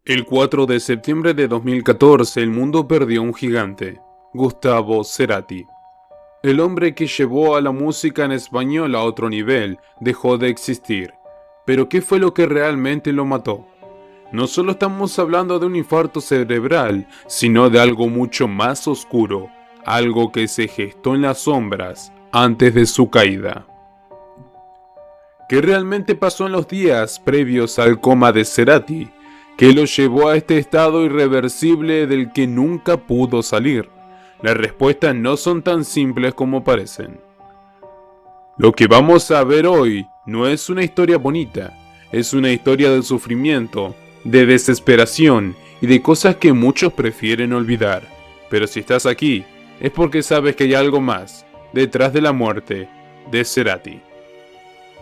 El 4 de septiembre de 2014 el mundo perdió un gigante, Gustavo Cerati. El hombre que llevó a la música en español a otro nivel dejó de existir. Pero ¿qué fue lo que realmente lo mató? No solo estamos hablando de un infarto cerebral, sino de algo mucho más oscuro, algo que se gestó en las sombras antes de su caída. ¿Qué realmente pasó en los días previos al coma de Cerati? ¿Qué lo llevó a este estado irreversible del que nunca pudo salir? Las respuestas no son tan simples como parecen. Lo que vamos a ver hoy no es una historia bonita, es una historia de sufrimiento, de desesperación y de cosas que muchos prefieren olvidar. Pero si estás aquí, es porque sabes que hay algo más detrás de la muerte de Cerati.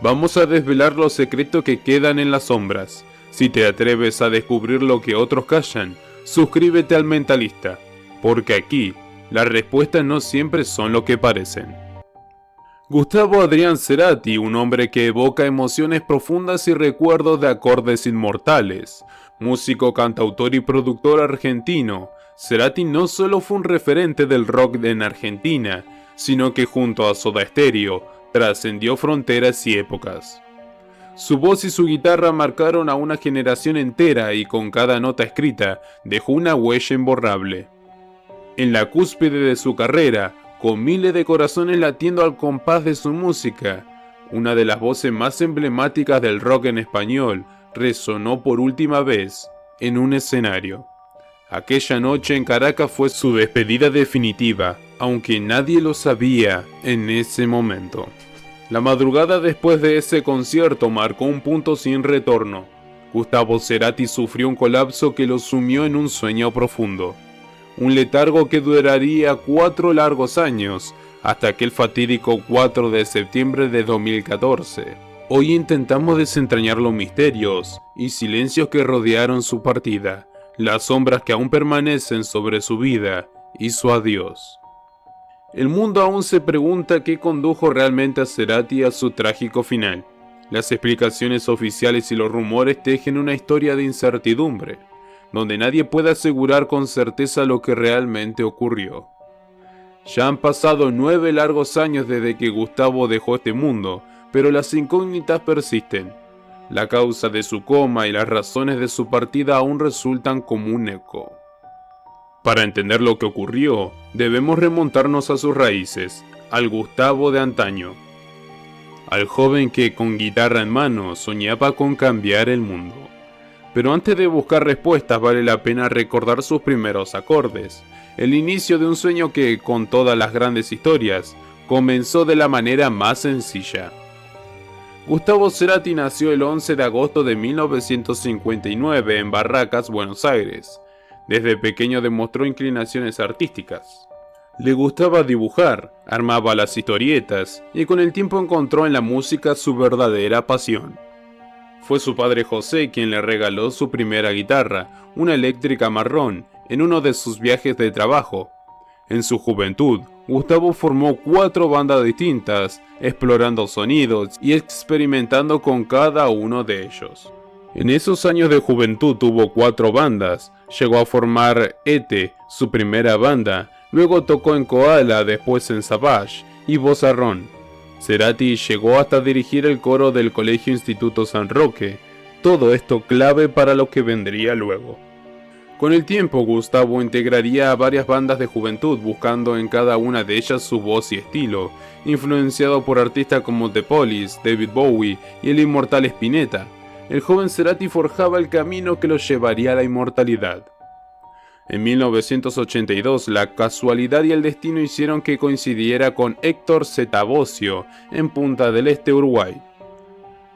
Vamos a desvelar los secretos que quedan en las sombras. Si te atreves a descubrir lo que otros callan, suscríbete al Mentalista, porque aquí las respuestas no siempre son lo que parecen. Gustavo Adrián Cerati, un hombre que evoca emociones profundas y recuerdos de acordes inmortales. Músico, cantautor y productor argentino, Cerati no solo fue un referente del rock en Argentina, sino que junto a Soda Stereo, trascendió fronteras y épocas. Su voz y su guitarra marcaron a una generación entera y con cada nota escrita dejó una huella imborrable. En la cúspide de su carrera, con miles de corazones latiendo al compás de su música, una de las voces más emblemáticas del rock en español resonó por última vez en un escenario. Aquella noche en Caracas fue su despedida definitiva, aunque nadie lo sabía en ese momento. La madrugada después de ese concierto marcó un punto sin retorno. Gustavo Cerati sufrió un colapso que lo sumió en un sueño profundo. Un letargo que duraría 4 largos años, hasta aquel fatídico 4 de septiembre de 2014. Hoy intentamos desentrañar los misterios y silencios que rodearon su partida, las sombras que aún permanecen sobre su vida y su adiós. El mundo aún se pregunta qué condujo realmente a Cerati a su trágico final. Las explicaciones oficiales y los rumores tejen una historia de incertidumbre, donde nadie puede asegurar con certeza lo que realmente ocurrió. Ya han pasado 9 largos años desde que Gustavo dejó este mundo, pero las incógnitas persisten. La causa de su coma y las razones de su partida aún resultan como un eco. Para entender lo que ocurrió, debemos remontarnos a sus raíces, al Gustavo de antaño, al joven que con guitarra en mano soñaba con cambiar el mundo. Pero antes de buscar respuestas vale la pena recordar sus primeros acordes, el inicio de un sueño que, con todas las grandes historias, comenzó de la manera más sencilla. Gustavo Cerati nació el 11 de agosto de 1959 en Barracas, Buenos Aires. Desde pequeño demostró inclinaciones artísticas. Le gustaba dibujar, armaba las historietas y con el tiempo encontró en la música su verdadera pasión. Fue su padre José quien le regaló su primera guitarra, una eléctrica marrón, en uno de sus viajes de trabajo. En su juventud, Gustavo formó 4 bandas distintas, explorando sonidos y experimentando con cada uno de ellos. En esos años de juventud tuvo 4 bandas, llegó a formar ETE, su primera banda, luego tocó en Koala, después en Savage y Vozarrón. Cerati llegó hasta dirigir el coro del Colegio Instituto San Roque, todo esto clave para lo que vendría luego. Con el tiempo, Gustavo integraría a varias bandas de juventud buscando en cada una de ellas su voz y estilo, influenciado por artistas como The Police, David Bowie y el inmortal Spinetta. El joven Cerati forjaba el camino que lo llevaría a la inmortalidad. En 1982, la casualidad y el destino hicieron que coincidiera con Héctor Santavocio en Punta del Este, Uruguay.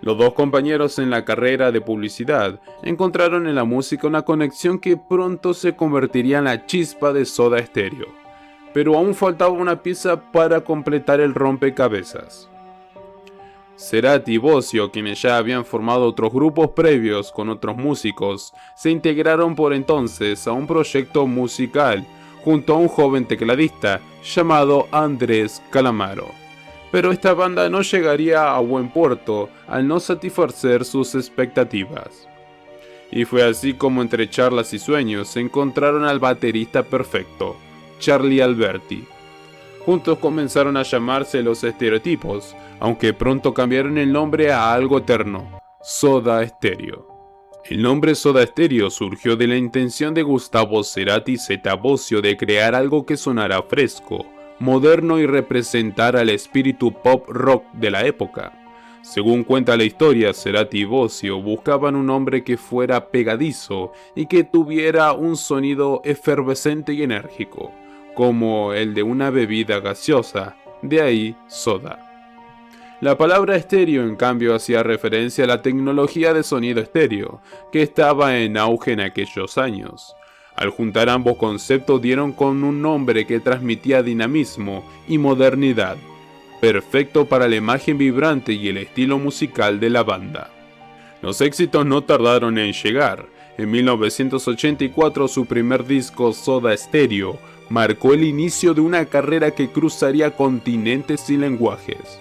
Los dos compañeros en la carrera de publicidad encontraron en la música una conexión que pronto se convertiría en la chispa de Soda Stereo. Pero aún faltaba una pieza para completar el rompecabezas. Cerati y Bocio, quienes ya habían formado otros grupos previos con otros músicos, se integraron por entonces a un proyecto musical junto a un joven tecladista llamado Andrés Calamaro. Pero esta banda no llegaría a buen puerto al no satisfacer sus expectativas. Y fue así como entre charlas y sueños encontraron al baterista perfecto, Charlie Alberti. Juntos comenzaron a llamarse Los Estereotipos, aunque pronto cambiaron el nombre a algo eterno, Soda Stereo. El nombre Soda Stereo surgió de la intención de Gustavo Cerati Zeta Bosio de crear algo que sonara fresco, moderno y representara el espíritu pop rock de la época. Según cuenta la historia, Cerati y Bosio buscaban un nombre que fuera pegadizo y que tuviera un sonido efervescente y enérgico, como el de una bebida gaseosa, de ahí Soda. La palabra estéreo en cambio hacía referencia a la tecnología de sonido estéreo, que estaba en auge en aquellos años. Al juntar ambos conceptos dieron con un nombre que transmitía dinamismo y modernidad, perfecto para la imagen vibrante y el estilo musical de la banda. Los éxitos no tardaron en llegar. En 1984 su primer disco, Soda Stereo, marcó el inicio de una carrera que cruzaría continentes y lenguajes.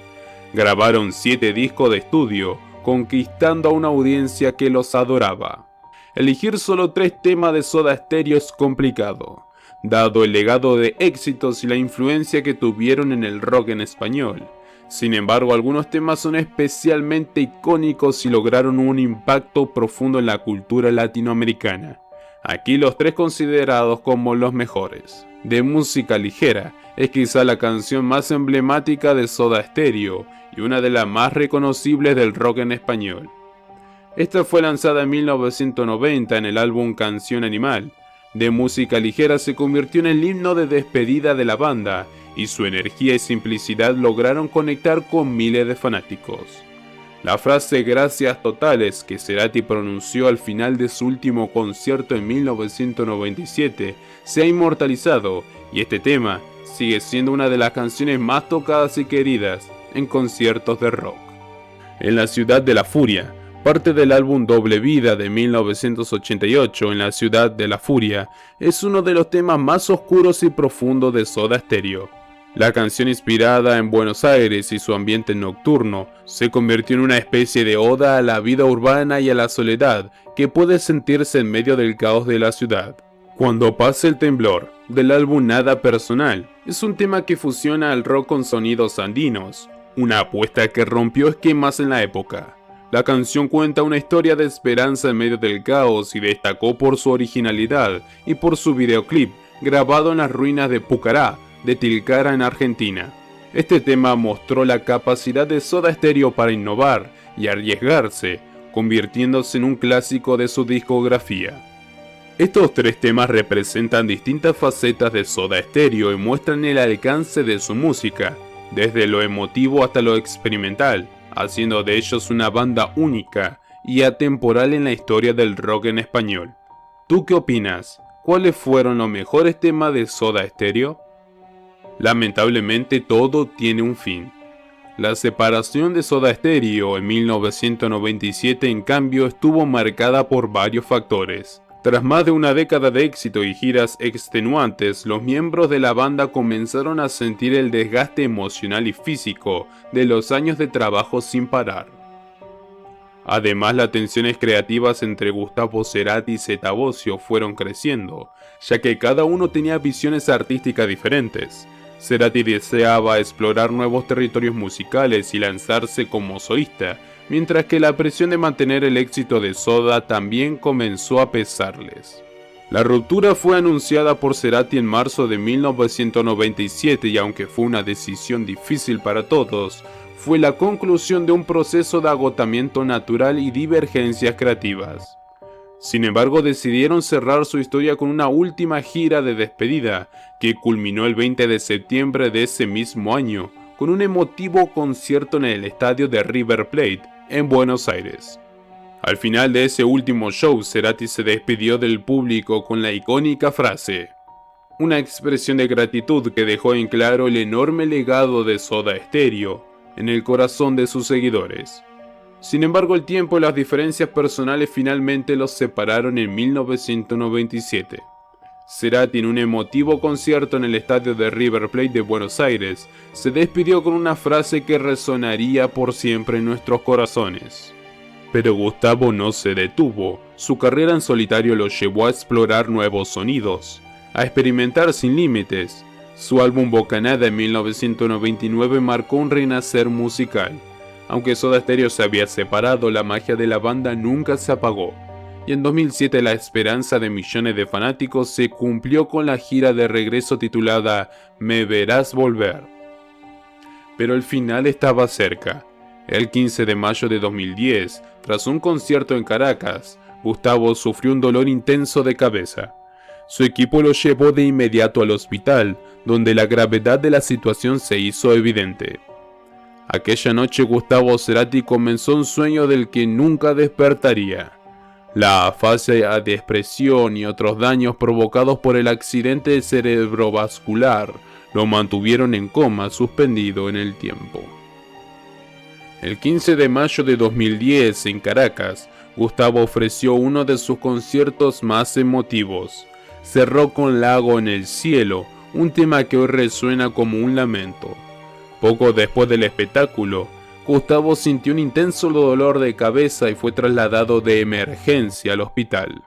Grabaron 7 discos de estudio, conquistando a una audiencia que los adoraba. Elegir solo 3 temas de Soda Stereo es complicado, dado el legado de éxitos y la influencia que tuvieron en el rock en español. Sin embargo, algunos temas son especialmente icónicos y lograron un impacto profundo en la cultura latinoamericana. Aquí los 3 considerados como los mejores. De música ligera, es quizá la canción más emblemática de Soda Stereo y una de las más reconocibles del rock en español. Esta fue lanzada en 1990 en el álbum Canción Animal. De música ligera se convirtió en el himno de despedida de la banda, y su energía y simplicidad lograron conectar con miles de fanáticos. La frase "gracias totales" que Cerati pronunció al final de su último concierto en 1997 se ha inmortalizado, y este tema sigue siendo una de las canciones más tocadas y queridas en conciertos de rock. En la ciudad de la furia, parte del álbum Doble Vida de 1988, En la ciudad de la furia, es uno de los temas más oscuros y profundos de Soda Stereo. La canción, inspirada en Buenos Aires y su ambiente nocturno, se convirtió en una especie de oda a la vida urbana y a la soledad que puede sentirse en medio del caos de la ciudad. Cuando pase el temblor, del álbum Nada Personal, es un tema que fusiona el rock con sonidos andinos, una apuesta que rompió esquemas en la época. La canción cuenta una historia de esperanza en medio del caos y destacó por su originalidad y por su videoclip, grabado en las ruinas de Pucará, de Tilcara en Argentina. Este tema mostró la capacidad de Soda Stereo para innovar y arriesgarse, convirtiéndose en un clásico de su discografía. Estos 3 temas representan distintas facetas de Soda Stereo y muestran el alcance de su música, desde lo emotivo hasta lo experimental, haciendo de ellos una banda única y atemporal en la historia del rock en español. ¿Tú qué opinas? ¿Cuáles fueron los mejores temas de Soda Stereo? Lamentablemente todo tiene un fin. La separación de Soda Stereo en 1997 en cambio estuvo marcada por varios factores. Tras más de una década de éxito y giras extenuantes, los miembros de la banda comenzaron a sentir el desgaste emocional y físico de los años de trabajo sin parar. Además, las tensiones creativas entre Gustavo Cerati y Zeta Bosio fueron creciendo, ya que cada uno tenía visiones artísticas diferentes. Cerati deseaba explorar nuevos territorios musicales y lanzarse como solista, mientras que la presión de mantener el éxito de Soda también comenzó a pesarles. La ruptura fue anunciada por Cerati en marzo de 1997 y aunque fue una decisión difícil para todos, fue la conclusión de un proceso de agotamiento natural y divergencias creativas. Sin embargo, decidieron cerrar su historia con una última gira de despedida, que culminó el 20 de septiembre de ese mismo año, con un emotivo concierto en el estadio de River Plate, en Buenos Aires. Al final de ese último show, Cerati se despidió del público con la icónica frase, una expresión de gratitud que dejó en claro el enorme legado de Soda Stereo en el corazón de sus seguidores. Sin embargo, el tiempo y las diferencias personales finalmente los separaron en 1997. Cerati, en un emotivo concierto en el estadio de River Plate de Buenos Aires, se despidió con una frase que resonaría por siempre en nuestros corazones. Pero Gustavo no se detuvo. Su carrera en solitario lo llevó a explorar nuevos sonidos, a experimentar sin límites. Su álbum Bocanada en 1999 marcó un renacer musical. Aunque Soda Stereo se había separado, la magia de la banda nunca se apagó. Y en 2007 la esperanza de millones de fanáticos se cumplió con la gira de regreso titulada Me Verás Volver. Pero el final estaba cerca. El 15 de mayo de 2010, tras un concierto en Caracas, Gustavo sufrió un dolor intenso de cabeza. Su equipo lo llevó de inmediato al hospital, donde la gravedad de la situación se hizo evidente. Aquella noche Gustavo Cerati comenzó un sueño del que nunca despertaría. La afasia de expresión y otros daños provocados por el accidente cerebrovascular lo mantuvieron en coma suspendido en el tiempo. El 15 de mayo de 2010 en Caracas, Gustavo ofreció uno de sus conciertos más emotivos. Cerró con Lago en el Cielo, un tema que hoy resuena como un lamento. Poco después del espectáculo, Gustavo sintió un intenso dolor de cabeza y fue trasladado de emergencia al hospital.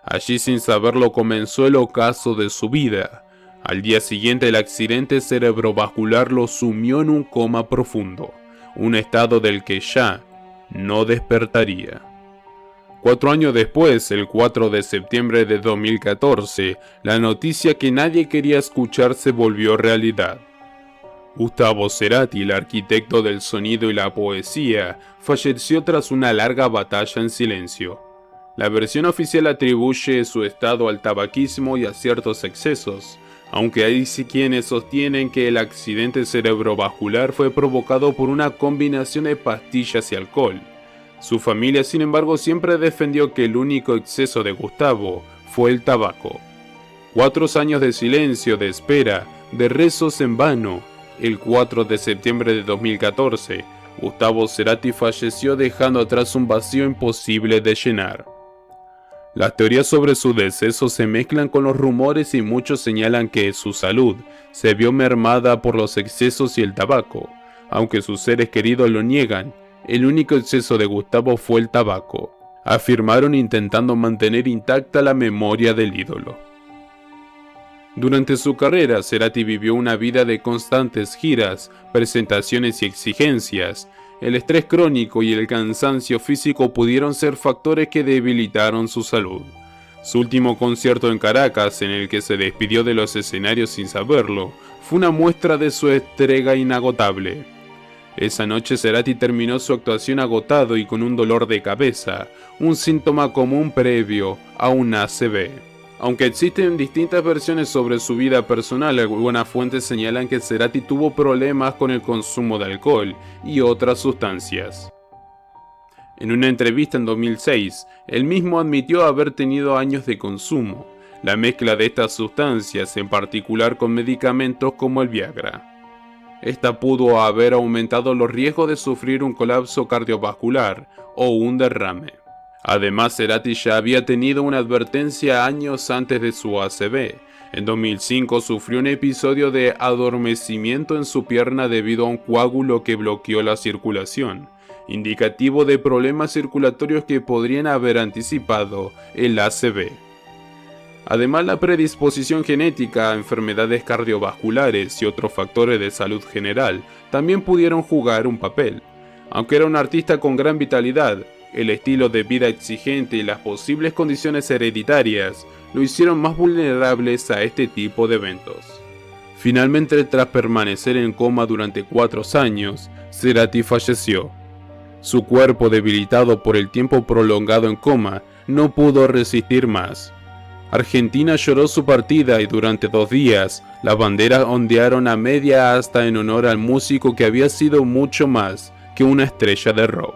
Allí, sin saberlo, comenzó el ocaso de su vida. Al día siguiente, el accidente cerebrovascular lo sumió en un coma profundo, un estado del que ya no despertaría. 4 años después, el 4 de septiembre de 2014, la noticia que nadie quería escuchar se volvió realidad. Gustavo Cerati, el arquitecto del sonido y la poesía, falleció tras una larga batalla en silencio. La versión oficial atribuye su estado al tabaquismo y a ciertos excesos, aunque hay quienes sostienen que el accidente cerebrovascular fue provocado por una combinación de pastillas y alcohol. Su familia, sin embargo, siempre defendió que el único exceso de Gustavo fue el tabaco. 4 años de silencio, de espera, de rezos en vano. El 4 de septiembre de 2014, Gustavo Cerati falleció dejando atrás un vacío imposible de llenar. Las teorías sobre su deceso se mezclan con los rumores y muchos señalan que su salud se vio mermada por los excesos y el tabaco. Aunque sus seres queridos lo niegan, el único exceso de Gustavo fue el tabaco, afirmaron intentando mantener intacta la memoria del ídolo. Durante su carrera, Cerati vivió una vida de constantes giras, presentaciones y exigencias. El estrés crónico y el cansancio físico pudieron ser factores que debilitaron su salud. Su último concierto en Caracas, en el que se despidió de los escenarios sin saberlo, fue una muestra de su entrega inagotable. Esa noche Cerati terminó su actuación agotado y con un dolor de cabeza, un síntoma común previo a un ACV. Aunque existen distintas versiones sobre su vida personal, algunas fuentes señalan que Cerati tuvo problemas con el consumo de alcohol y otras sustancias. En una entrevista en 2006, él mismo admitió haber tenido años de consumo, la mezcla de estas sustancias, en particular con medicamentos como el Viagra. Esta pudo haber aumentado los riesgos de sufrir un colapso cardiovascular o un derrame. Además, Cerati ya había tenido una advertencia años antes de su ACV. En 2005 sufrió un episodio de adormecimiento en su pierna debido a un coágulo que bloqueó la circulación, indicativo de problemas circulatorios que podrían haber anticipado el ACV. Además, la predisposición genética a enfermedades cardiovasculares y otros factores de salud general también pudieron jugar un papel. Aunque era un artista con gran vitalidad, el estilo de vida exigente y las posibles condiciones hereditarias lo hicieron más vulnerables a este tipo de eventos. Finalmente, tras permanecer en coma durante 4 años, Cerati falleció. Su cuerpo, debilitado por el tiempo prolongado en coma, no pudo resistir más. Argentina lloró su partida y durante 2 días, las banderas ondearon a media asta en honor al músico que había sido mucho más que una estrella de rock.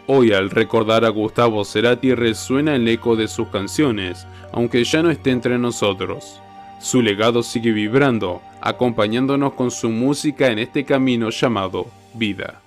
Hoy, al recordar a Gustavo Cerati, resuena el eco de sus canciones, aunque ya no esté entre nosotros. Su legado sigue vibrando, acompañándonos con su música en este camino llamado vida.